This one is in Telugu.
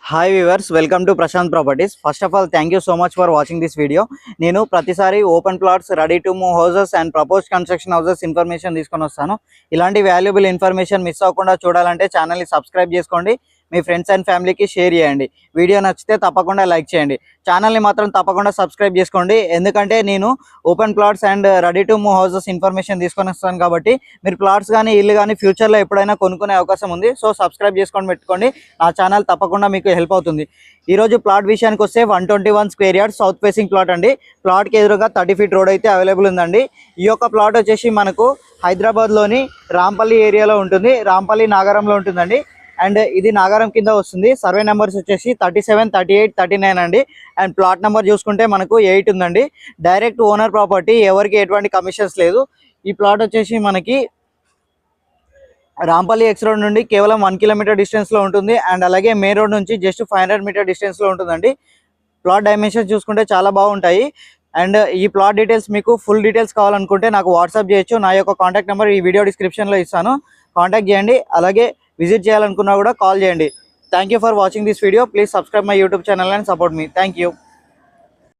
Hi viewers, welcome to Prashant properties. First of all thank you so much for watching this video. నేను ప్రతిసారి open plots, ready to move houses and propose construction houses ఇన్ఫర్మేషన్ తీసుకొని వస్తాను. ఇలాంటి వాల్యుబుల్ ఇన్ఫర్మేషన్ మిస్ అవ్వకుండా చూడాలంటే ఛానల్ని సబ్స్క్రైబ్ చేసుకోండి, మీ ఫ్రెండ్స్ అండ్ ఫ్యామిలీకి షేర్ చేయండి. వీడియో నచ్చితే తప్పకుండా లైక్ చేయండి. ఛానల్ని మాత్రం తప్పకుండా సబ్స్క్రైబ్ చేసుకోండి, ఎందుకంటే నేను open plots and ready to move houses ఇన్ఫర్మేషన్ తీసుకొని వస్తాను కాబట్టి మీరు ప్లాట్స్ కానీ ఇల్లు కానీ ఫ్యూచర్లో ఎప్పుడైనా కొనుక్కునే అవకాశం ఉంది. సో సబ్స్క్రైబ్ చేసుకొని పెట్టుకోండి, నా ఛానల్ తప్పకుండా మీకు హెల్ప్ అవుతుంది. ఈరోజు ప్లాట్ విషయానికి వస్తే 121 square yard south facing plot అండి. ప్లాట్కి ఎదురుగా 30 ఫీట్ రోడ్ అయితే అవైలబుల్ ఉందండి. ఈ యొక్క ప్లాట్ వచ్చేసి మనకు హైదరాబాద్లోని రాంపల్లి ఏరియాలో ఉంటుంది, రాంపల్లి నాగారంలో ఉంటుందండి. అండ్ ఇది నాగారం కింద వస్తుంది. సర్వే నెంబర్స్ వచ్చేసి 37, 38, 39 అండి. అండ్ ప్లాట్ నెంబర్ చూసుకుంటే మనకు 8 ఉందండి. డైరెక్ట్ ఓనర్ ప్రాపర్టీ, ఎవరికి ఎటువంటి కమిషన్స్ లేదు. ఈ ప్లాట్ వచ్చేసి మనకి రాంపల్లి ఎక్స్ రోడ్ నుండి కేవలం 1 కిలోమీటర్ డిస్టెన్స్లో ఉంటుంది. అండ్ అలాగే మెయిన్ రోడ్ నుంచి జస్ట్ 500 మీటర్ డిస్టెన్స్లో ఉంటుందండి. ప్లాట్ డైమెన్షన్స్ చూసుకుంటే చాలా బాగుంటాయి. అండ్ ఈ ప్లాట్ డీటెయిల్స్ మీకు ఫుల్ డీటెయిల్స్ కావాలనుకుంటే నాకు వాట్సాప్ చేయొచ్చు. నా యొక్క కాంటాక్ట్ నెంబర్ ఈ వీడియో డిస్క్రిప్షన్లో ఇస్తాను, కాంటాక్ట్ చేయండి. అలాగే విజిట్ చేయాలనుకున్నా కూడా కాల్ చేయండి. Thank you for watching this video. Please subscribe my YouTube channel and support me. Thank you.